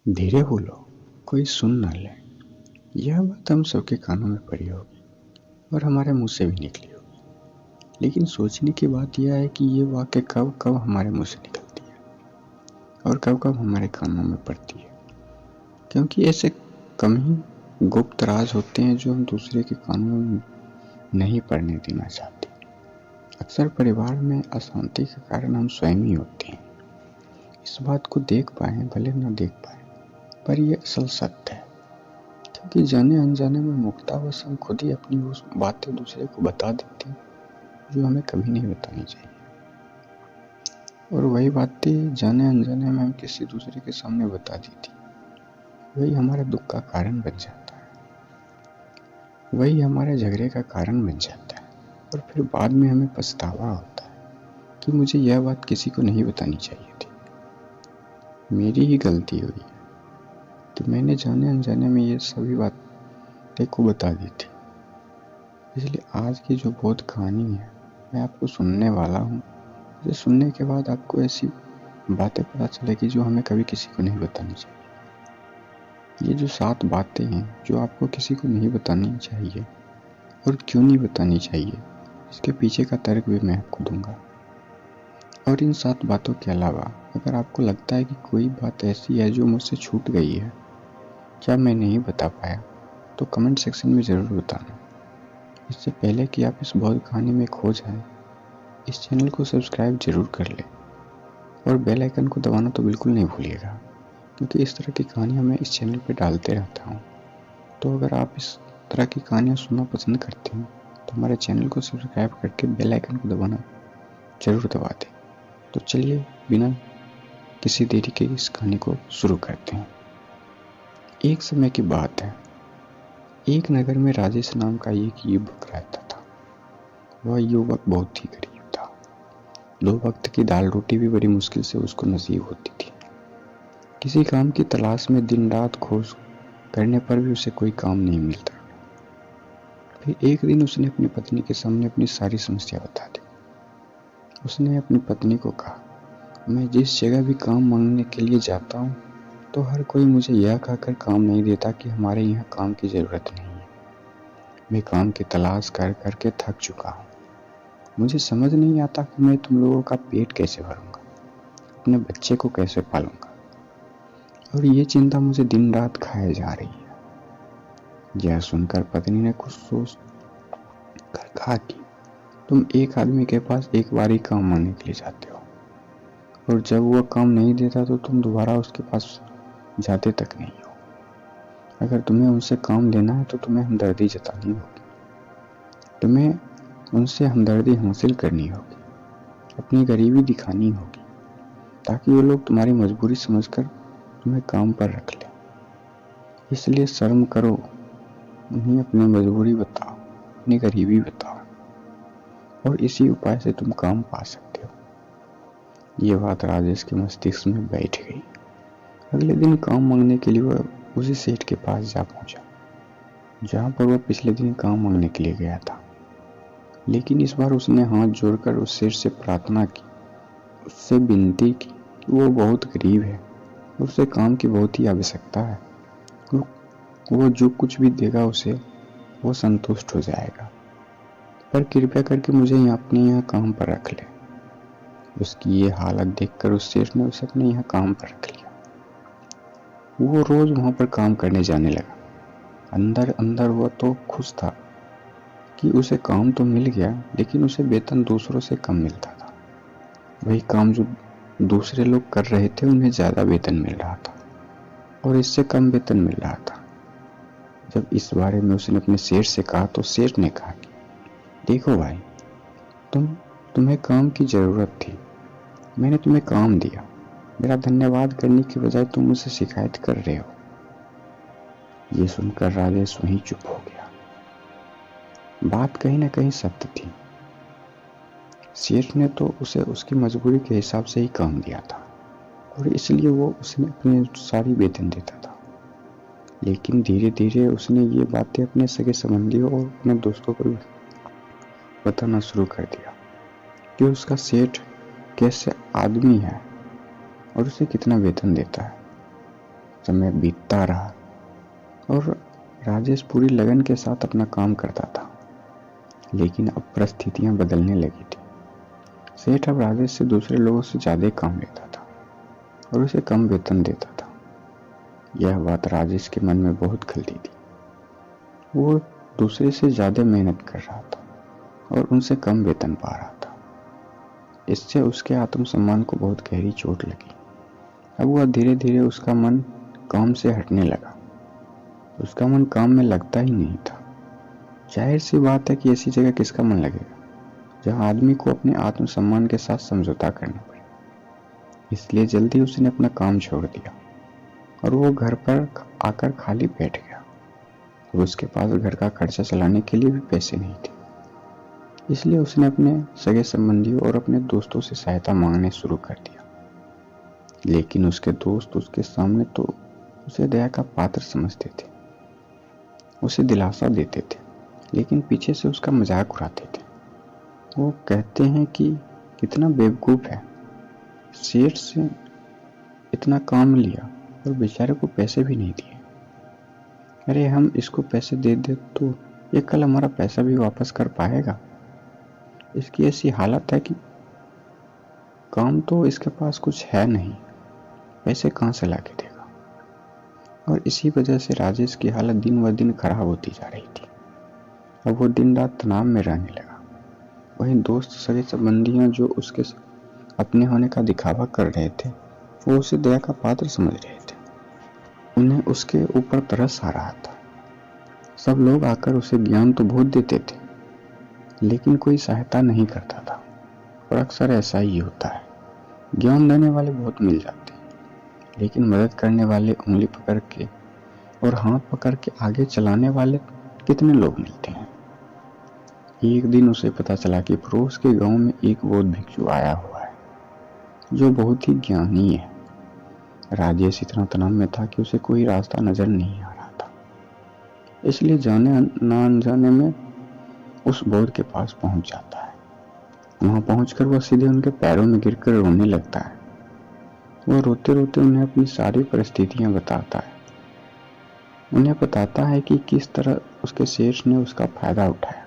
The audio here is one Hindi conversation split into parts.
धीरे बोलो, कोई सुन ना ले। यह बात हम सबके कानों में पड़ी होगी और हमारे मुंह से भी निकली होगी, लेकिन सोचने की बात यह है कि ये वाक्य कब कब हमारे मुंह से निकलती है और कब कब हमारे कानों में पड़ती है, क्योंकि ऐसे कम ही गुप्त राज होते हैं जो हम दूसरे के कानों में नहीं पड़ने देना चाहते। अक्सर परिवार में अशांति के कारण हम स्वयं ही होते हैं। इस बात को देख पाए भले न देख पाए, पर यह असल सत्य है, क्योंकि जाने अनजाने में मुक्तावश हम खुद ही अपनी उस बातें दूसरे को बता देते हैं जो हमें कभी नहीं बतानी चाहिए, और वही बातें जाने अनजाने में हम किसी दूसरे के सामने बता दी थी, वही हमारे दुख का कारण बन जाता है, वही हमारे झगड़े का कारण बन जाता है, और फिर बाद में हमें पछतावा होता है कि मुझे यह बात किसी को नहीं बतानी चाहिए थी, मेरी ही गलती हुई कि मैंने जाने अनजाने में ये सभी बातें को बता दी थी। इसलिए आज की जो बोध कहानी है मैं आपको सुनने वाला हूँ। इसे सुनने के बाद आपको ऐसी बातें पता चलेगी जो हमें कभी किसी को नहीं बतानी चाहिए। ये जो 7 बातें हैं जो आपको किसी को नहीं बतानी चाहिए और क्यों नहीं बतानी चाहिए, इसके पीछे का तर्क भी मैं आपको दूंगा। और इन 7 बातों के अलावा अगर आपको लगता है कि कोई बात ऐसी है जो मुझसे छूट गई है, क्या मैं नहीं बता पाया, तो कमेंट सेक्शन में ज़रूर बताना। इससे पहले कि आप इस बोध कहानी में खो जाएं, इस चैनल को सब्सक्राइब जरूर कर लें और बेल आइकन को दबाना तो बिल्कुल नहीं भूलिएगा, क्योंकि इस तरह की कहानियाँ मैं इस चैनल पे डालते रहता हूँ। तो अगर आप इस तरह की कहानियाँ सुनना पसंद करते हैं तो हमारे चैनल को सब्सक्राइब करके बेल आइकन को दबाना जरूर दबा दें। तो चलिए बिना किसी देरी के इस कहानी को शुरू करते हैं। एक समय की बात है, एक नगर में राजेश नाम का एक युवक रहता था। वह युवक बहुत ही गरीब था। 2 वक्त की दाल रोटी भी बड़ी मुश्किल से उसको नसीब होती थी। किसी काम की तलाश में दिन रात खोज करने पर भी उसे कोई काम नहीं मिलता। फिर एक दिन उसने अपनी पत्नी के सामने अपनी सारी समस्या बता दी। उसने अपनी पत्नी को कहा, मैं जिस जगह भी काम मांगने के लिए जाता हूँ तो हर कोई मुझे यह कहकर काम नहीं देता कि हमारे यहाँ काम की ज़रूरत नहीं है। मैं काम की तलाश कर करके थक चुका हूँ। मुझे समझ नहीं आता कि मैं तुम लोगों का पेट कैसे भरूंगा, अपने बच्चे को कैसे पालूंगा, और ये चिंता मुझे दिन रात खाए जा रही है। यह सुनकर पत्नी ने कुछ सोच कर कहा कि तुम एक आदमी के पास एक बार ही काम मांगने के लिए जाते हो, और जब वह काम नहीं देता तो तुम दोबारा उसके पास जाते तक नहीं हो। अगर तुम्हें उनसे काम लेना है तो तुम्हें हमदर्दी जतानी होगी, तुम्हें उनसे हमदर्दी हासिल करनी होगी, अपनी गरीबी दिखानी होगी, ताकि वो लोग तुम्हारी मजबूरी समझकर तुम्हें काम पर रख लें। इसलिए शर्म करो, उन्हें अपनी मजबूरी बताओ, अपनी गरीबी बताओ, और इसी उपाय से तुम काम पा सकते हो। ये बात राजेश के मस्तिष्क में बैठ गई। अगले दिन काम मांगने के लिए वह उसी सेठ के पास जा पहुंचा जहां पर वह पिछले दिन काम मांगने के लिए गया था। लेकिन इस बार उसने हाथ जोड़कर उस सेठ से प्रार्थना की, उससे विनती की कि वो बहुत गरीब है, उसे काम की बहुत ही आवश्यकता है, वो जो कुछ भी देगा उसे वो संतुष्ट हो जाएगा, पर कृपया करके मुझे अपने यहाँ काम पर रख ले। उसकी ये हालत देखकर उस सेठ ने उसे अपने यहाँ काम पर रख लिया। वो रोज वहाँ पर काम करने जाने लगा। अंदर अंदर वह तो खुश था कि उसे काम तो मिल गया, लेकिन उसे वेतन दूसरों से कम मिलता था। वही काम जो दूसरे लोग कर रहे थे उन्हें ज़्यादा वेतन मिल रहा था और इससे कम वेतन मिल रहा था। जब इस बारे में उसने अपने सेठ से कहा तो सेठ ने कहा कि देखो भाई, तुम्हें काम की ज़रूरत थी, मैंने तुम्हें काम दिया, मेरा धन्यवाद करने की बजाय तुम मुझसे शिकायत कर रहे हो। ये सुनकर राजेश वहीं चुप हो गया। बात कहीं ना कहीं सत्य थी। सेठ ने तो उसे उसकी मजबूरी के हिसाब से ही काम दिया था और इसलिए वो उसने अपने सारी वेतन देता था। लेकिन धीरे धीरे उसने ये बातें अपने सगे संबंधियों और अपने दोस्तों को बताना शुरू कर दिया कि उसका सेठ कैसे आदमी है और उसे कितना वेतन देता है। समय बीतता रहा और राजेश पूरी लगन के साथ अपना काम करता था, लेकिन अब परिस्थितियां बदलने लगी थी। सेठ अब राजेश से दूसरे लोगों से ज्यादा काम लेता था और उसे कम वेतन देता था। यह बात राजेश के मन में बहुत खलती थी। वो दूसरे से ज्यादा मेहनत कर रहा था और उनसे कम वेतन पा रहा था। इससे उसके आत्मसम्मान को बहुत गहरी चोट लगी। अब वह धीरे धीरे उसका मन काम से हटने लगा। उसका मन काम में लगता ही नहीं था। जाहिर सी बात है कि ऐसी जगह किसका मन लगेगा जहां आदमी को अपने आत्मसम्मान के साथ समझौता करना पड़े। इसलिए जल्दी उसने अपना काम छोड़ दिया और वो घर पर आकर खाली बैठ गया। और उसके पास घर का खर्चा चलाने के लिए भी पैसे नहीं थे। इसलिए उसने अपने सगे संबंधियों और अपने दोस्तों से सहायता मांगने शुरू कर दिया। लेकिन उसके दोस्त उसके सामने तो उसे दया का पात्र समझते थे, उसे दिलासा देते थे, लेकिन पीछे से उसका मजाक उड़ाते थे। वो कहते हैं कि कितना बेवकूफ है, सेठ से इतना काम लिया और बेचारे को पैसे भी नहीं दिए। अरे हम इसको पैसे दे दे तो ये कल हमारा पैसा भी वापस कर पाएगा। इसकी ऐसी हालत है कि काम तो इसके पास कुछ है नहीं, पैसे कहाँ से ला के देगा। और इसी वजह से राजेश की हालत दिन ब दिन खराब होती जा रही थी। अब वो दिन रात तनाव में रहने लगा। वहीं दोस्त सगे संबंधियां जो उसके अपने होने का दिखावा कर रहे थे, वो उसे दया का पात्र समझ रहे थे। उन्हें उसके ऊपर तरस आ रहा था। सब लोग आकर उसे ज्ञान तो बहुत देते थे, लेकिन कोई सहायता नहीं करता था। और अक्सर ऐसा ही होता है, ज्ञान देने वाले बहुत मिल जाते हैं, लेकिन मदद करने वाले, उंगली पकड़ के और हाथ पकड़ के आगे चलाने वाले कितने लोग मिलते हैं। एक दिन उसे पता चला कि पड़ोस के गांव में एक बौद्ध भिक्षु आया हुआ है जो बहुत ही ज्ञानी है। राजेश इतना तनाव में था कि उसे कोई रास्ता नजर नहीं आ रहा था। इसलिए जाने ना अनजाने में उस बौद्ध के पास पहुंच जाता है। वहां पहुंचकर वह सीधे उनके पैरों में गिरकर रोने लगता है। वह रोते रोते उन्हें अपनी सारी परिस्थितियां बताता है। उन्हें बताता है कि किस तरह उसके सेठ ने उसका फायदा उठाया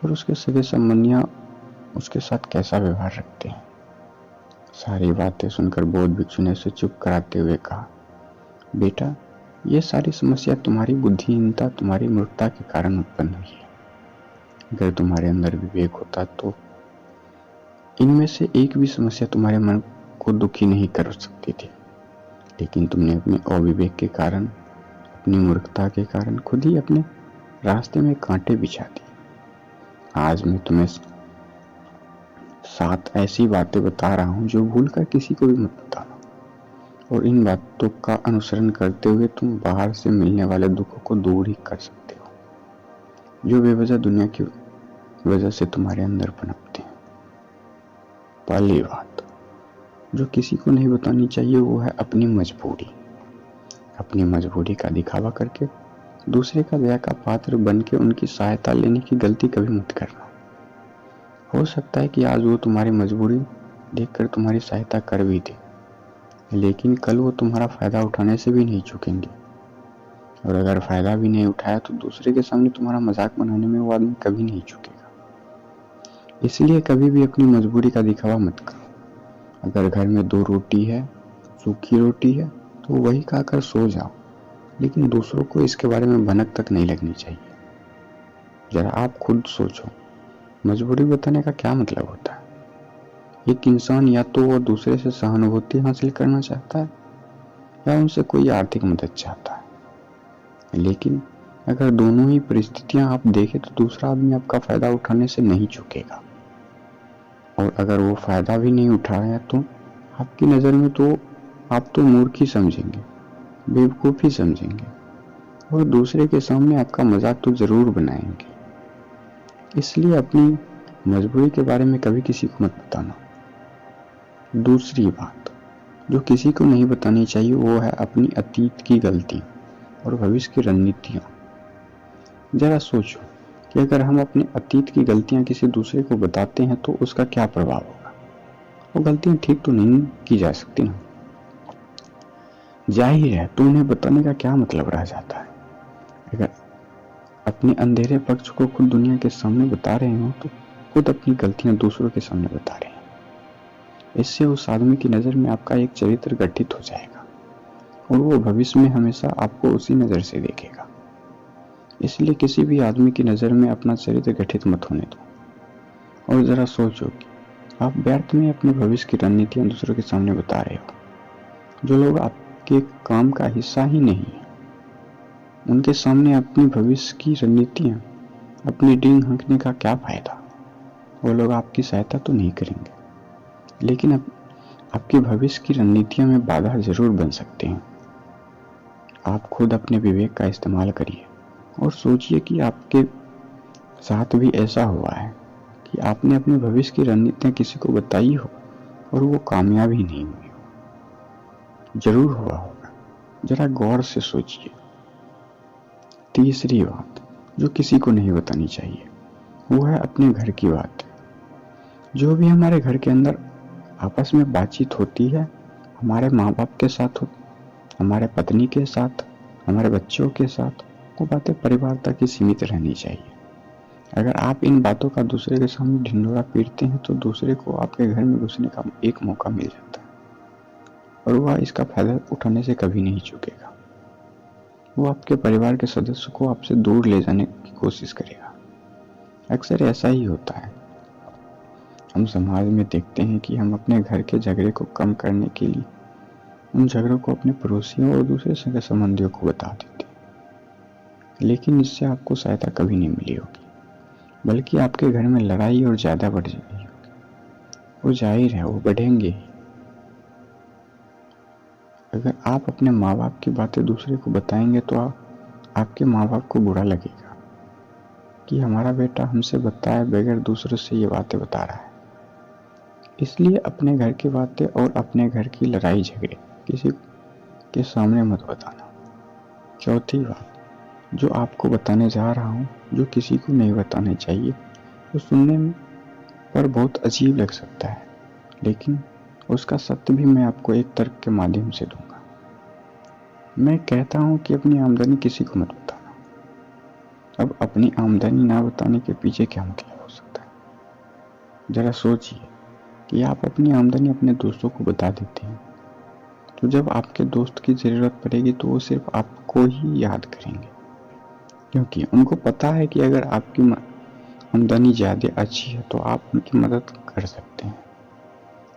और उसके सगे संबंधियां उसके साथ कैसा व्यवहार रखते हैं। सारी बातें सुनकर बौद्ध भिक्षु ने उसे चुप कराते हुए कहा, बेटा, ये सारी समस्या तुम्हारी बुद्धिहीनता, तुम्हारी मूर्खता के कारण उत्पन्न हुई है। अगर तुम्हारे अंदर विवेक होता तो इनमें से एक भी समस्या तुम्हारे मन को दुखी नहीं कर सकती थी। लेकिन तुमने अपने अविवेक के कारण, अपनी मूर्खता के कारण खुद ही अपने रास्ते में कांटे बिछा दिए। आज मैं तुम्हें 7 ऐसी बातें बता रहा हूं जो भूलकर किसी को भी मत बताना, और इन बातों का अनुसरण करते हुए तुम बाहर से मिलने वाले दुखों को दूर ही कर सकते हो जो बेवजह दुनिया की वजह से तुम्हारे अंदर पनपते हैं। पहली बात जो किसी को नहीं बतानी चाहिए वो है अपनी मजबूरी। अपनी मजबूरी का दिखावा करके दूसरे का दया का पात्र बन के उनकी सहायता लेने की गलती कभी मत करना। हो सकता है कि आज वो तुम्हारी मजबूरी देखकर तुम्हारी सहायता कर भी दे, लेकिन कल वो तुम्हारा फायदा उठाने से भी नहीं चूकेंगे। और अगर फायदा भी नहीं उठाया तो दूसरे के सामने तुम्हारा मजाक बनाने में वो आदमी कभी नहीं चूकेगा। इसलिए कभी भी अपनी मजबूरी का दिखावा मत करो। अगर घर में 2 रोटी है, सूखी रोटी है, तो वही खाकर सो जाओ, लेकिन दूसरों को इसके बारे में भनक तक नहीं लगनी चाहिए। जरा आप खुद सोचो, मजबूरी बताने का क्या मतलब होता है। एक इंसान या तो वो दूसरे से सहानुभूति हासिल करना चाहता है या उनसे कोई आर्थिक मदद चाहता है। लेकिन अगर दोनों ही परिस्थितियां आप देखें तो दूसरा आदमी आपका फायदा उठाने से नहीं चूकेगा, और अगर वो फायदा भी नहीं उठा रहा है तो आपकी नज़र में तो आप तो मूर्ख ही समझेंगे, बेवकूफ़ ही समझेंगे, और दूसरे के सामने आपका मजाक तो जरूर बनाएंगे। इसलिए अपनी मजबूरी के बारे में कभी किसी को मत बताना। दूसरी बात जो किसी को नहीं बतानी चाहिए वो है अपनी अतीत की गलती और भविष्य की रणनीतियां। जरा सोचो कि अगर हम अपने अतीत की गलतियां किसी दूसरे को बताते हैं तो उसका क्या प्रभाव होगा। वो गलतियां ठीक तो नहीं की जा सकती ना। जाहिर है तो उन्हें बताने का क्या मतलब रह जाता है। अगर अपने अंधेरे पक्ष को खुद दुनिया के सामने बता रहे हो तो खुद अपनी गलतियां दूसरों के सामने बता रहे हैं। इससे उस आदमी की नज़र में आपका एक चरित्र गठित हो जाएगा और वो भविष्य में हमेशा आपको उसी नज़र से देखेगा। इसलिए किसी भी आदमी की नज़र में अपना चरित्र गठित मत होने दो। और ज़रा सोचो कि आप व्यर्थ में अपने भविष्य की रणनीतियां दूसरों के सामने बता रहे हो। जो लोग आपके काम का हिस्सा ही नहीं है, उनके सामने अपनी भविष्य की रणनीतियां, अपनी डींग हाँकने का क्या फायदा। वो लोग आपकी सहायता तो नहीं करेंगे, लेकिन आपके भविष्य की रणनीतियों में बाधा जरूर बन सकते हैं। आप खुद अपने विवेक का इस्तेमाल करिए और सोचिए कि आपके साथ भी ऐसा हुआ है कि आपने अपने भविष्य की रणनीतियां किसी को बताई हो और वो कामयाब ही नहीं हुई हो। जरूर हुआ होगा, जरा गौर से सोचिए। तीसरी बात जो किसी को नहीं बतानी चाहिए वो है अपने घर की बात। जो भी हमारे घर के अंदर आपस में बातचीत होती है, हमारे माँ बाप के साथ हो, हमारे पत्नी के साथ, हमारे बच्चों के साथ, वो बातें परिवार तक ही सीमित रहनी चाहिए। अगर आप इन बातों का दूसरे के सामने ढिंढोरा पीटते हैं तो दूसरे को आपके घर में घुसने का एक मौका मिल जाता है और वह इसका फायदा उठाने से कभी नहीं चूकेगा। वो आपके परिवार के सदस्य को आपसे दूर ले जाने की कोशिश करेगा। अक्सर ऐसा ही होता है। हम समाज में देखते हैं कि हम अपने घर के झगड़े को कम करने के लिए उन झगड़ों को अपने पड़ोसियों और दूसरे सगे संबंधियों को बता देते हैं, लेकिन इससे आपको सहायता कभी नहीं मिली होगी, बल्कि आपके घर में लड़ाई और ज्यादा बढ़ जाएगी। वो जाहिर है वो बढ़ेंगे ही। अगर आप अपने माँ बाप की बातें दूसरे को बताएंगे तो आपके माँ बाप को बुरा लगेगा कि हमारा बेटा हमसे बताए बगैर दूसरों से ये बातें बता रहा है। इसलिए अपने घर की बातें और अपने घर की लड़ाई झगड़े किसी के सामने मत बताना। चौथी बात जो आपको बताने जा रहा हूँ, जो किसी को नहीं बताना चाहिए, वो सुनने पर बहुत अजीब लग सकता है, लेकिन उसका सत्य भी मैं आपको एक तर्क के माध्यम से दूंगा। मैं कहता हूँ कि अपनी आमदनी किसी को मत बताना। अब अपनी आमदनी ना बताने के पीछे क्या मतलब हो सकता है? जरा सोचिए कि आप अपनी आमदनी अपने दोस्तों को बता देते हैं, तो जब आपके दोस्त की ज़रूरत पड़ेगी तो वो सिर्फ आपको ही याद करेंगे, क्योंकि उनको पता है कि अगर आपकी आमदनी ज़्यादा अच्छी है तो आप उनकी मदद कर सकते हैं,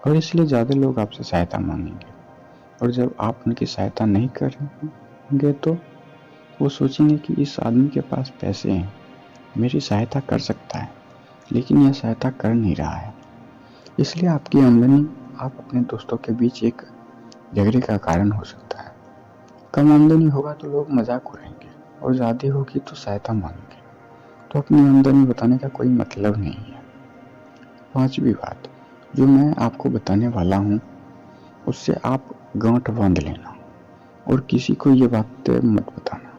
और इसलिए ज़्यादा लोग आपसे सहायता मांगेंगे। और जब आप उनकी सहायता नहीं करेंगे तो वो सोचेंगे कि इस आदमी के पास पैसे हैं, मेरी सहायता कर सकता है, लेकिन यह सहायता कर नहीं रहा है। इसलिए आपकी आमदनी आप अपने दोस्तों के बीच एक झगड़े का कारण हो सकता है। कम आमदनी होगा तो लोग मजाक उड़ाएंगे और ज़्यादा होगी तो सहायता मांगेंगे, तो अपनी आमदनी बताने का कोई मतलब नहीं है। पांचवी बात जो मैं आपको बताने वाला हूँ उससे आप गांठ बांध लेना और किसी को ये बातें मत बताना।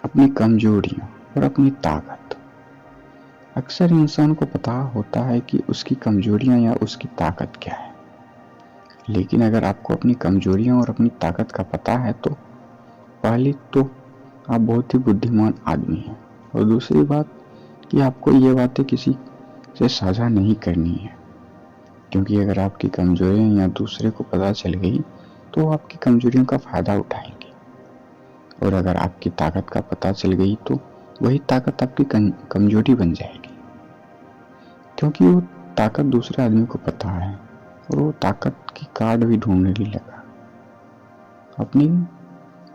अपनी कमजोरियां और अपनी ताकत। अक्सर इंसान को पता होता है कि उसकी कमजोरियां या उसकी ताकत क्या है, लेकिन अगर आपको अपनी कमजोरियां और अपनी ताकत का पता है तो पहली तो आप बहुत ही बुद्धिमान आदमी हैं, और दूसरी बात कि आपको ये बातें किसी से साझा नहीं करनी है, क्योंकि अगर आपकी कमजोरियां या दूसरे को पता चल गई तो वो आपकी कमजोरियों का फायदा उठाएंगे, और अगर आपकी ताकत का पता चल गई तो वही ताकत आपकी कमजोरी बन जाएगी, क्योंकि वो ताकत दूसरे आदमी को पता है और वो ताकत की कार्ड भी ढूंढने लगा। अपनी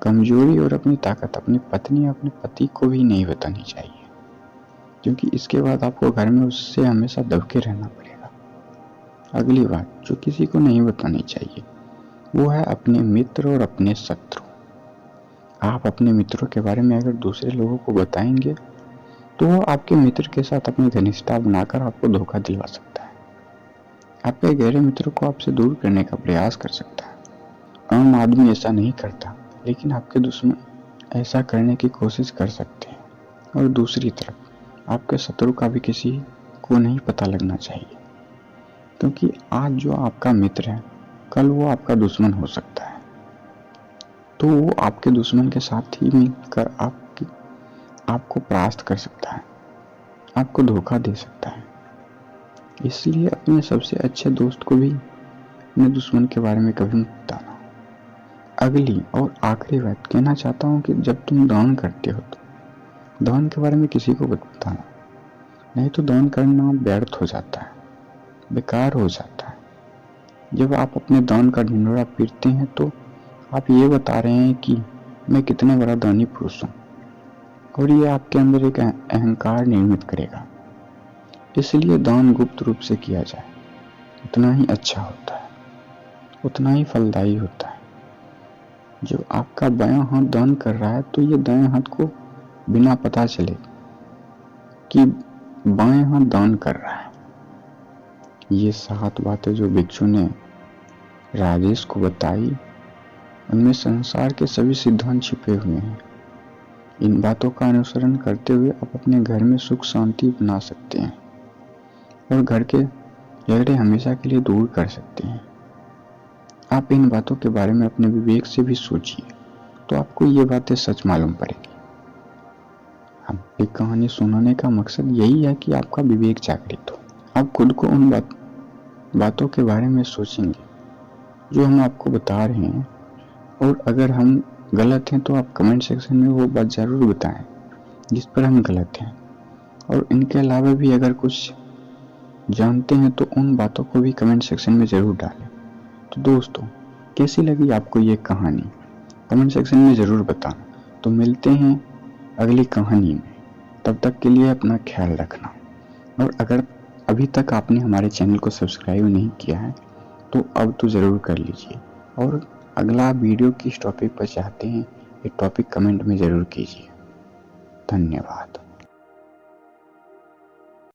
कमजोरी और अपनी ताकत अपनी पत्नी या अपने पति को भी नहीं बतानी चाहिए, क्योंकि इसके बाद आपको घर में उससे हमेशा दबके रहना पड़ेगा। अगली बात जो किसी को नहीं बतानी चाहिए वो है अपने मित्र और अपने शत्रु। आप अपने मित्रों के बारे में अगर दूसरे लोगों को बताएंगे तो वो आपके मित्र के साथ अपनी घनिष्ठता बनाकर आपको धोखा दिलवा सकता है, आपके गहरे मित्र को आपसे दूर करने का प्रयास कर सकता है। आम आदमी ऐसा नहीं करता, लेकिन आपके दुश्मन ऐसा करने की कोशिश कर सकते हैं। और दूसरी तरफ आपके शत्रु का भी किसी को नहीं पता लगना चाहिए, क्योंकि आज जो आपका मित्र है कल वो आपका दुश्मन हो सकता है। तो वो आपके दुश्मन के साथ ही मिलकर आपको परास्त कर सकता है, आपको धोखा दे सकता है। इसलिए अपने सबसे अच्छे दोस्त को भी अपने दुश्मन के बारे में कभी मत बताना। अगली और आखिरी बात कहना चाहता हूँ कि जब तुम दान करते हो तो दान के बारे में किसी को मत बताना, नहीं तो दान करना व्यर्थ हो जाता है, बेकार हो जाता है। जब आप अपने दान का ढिंढोरा पीटते हैं तो आप ये बता रहे हैं कि मैं कितना बड़ा दानी पुरुष हूँ, और ये आपके अंदर एक अहंकार निर्मित करेगा। इसलिए दान गुप्त रूप से किया जाए, उतना ही अच्छा होता है, उतना ही फलदायी होता है। जो आपका बायां हाथ दान कर रहा है तो ये दाएं हाथ को बिना पता चले कि बाएं हाथ दान कर रहा है। ये 7 बातें जो भिक्षु ने राजेश को बताई, उनमें संसार के सभी सिद्धांत छिपे हुए हैं। इन बातों का अनुसरण करते हुए आप अपने घर में सुख शांति बना सकते हैं और घर के झगड़े हमेशा के लिए दूर कर सकते हैं। आप इन बातों के बारे में अपने विवेक से भी सोचिए तो आपको ये बातें सच मालूम पड़ेगी। आपकी कहानी सुनाने का मकसद यही है कि आपका विवेक जागृत हो। आप खुद को उन बातों के बारे में सोचेंगे जो हम आपको बता रहे हैं, और अगर हम गलत हैं तो आप कमेंट सेक्शन में वो बात ज़रूर बताएं जिस पर हम गलत हैं। और इनके अलावा भी अगर कुछ जानते हैं तो उन बातों को भी कमेंट सेक्शन में ज़रूर डालें। तो दोस्तों, कैसी लगी आपको ये कहानी कमेंट सेक्शन में ज़रूर बताना। तो मिलते हैं अगली कहानी में, तब तक के लिए अपना ख्याल रखना। और अगर अभी तक आपने हमारे चैनल को सब्सक्राइब नहीं किया है तो अब तो ज़रूर कर लीजिए, और अगला वीडियो किस टॉपिक पर चाहते हैं ये टॉपिक कमेंट में ज़रूर कीजिए। धन्यवाद।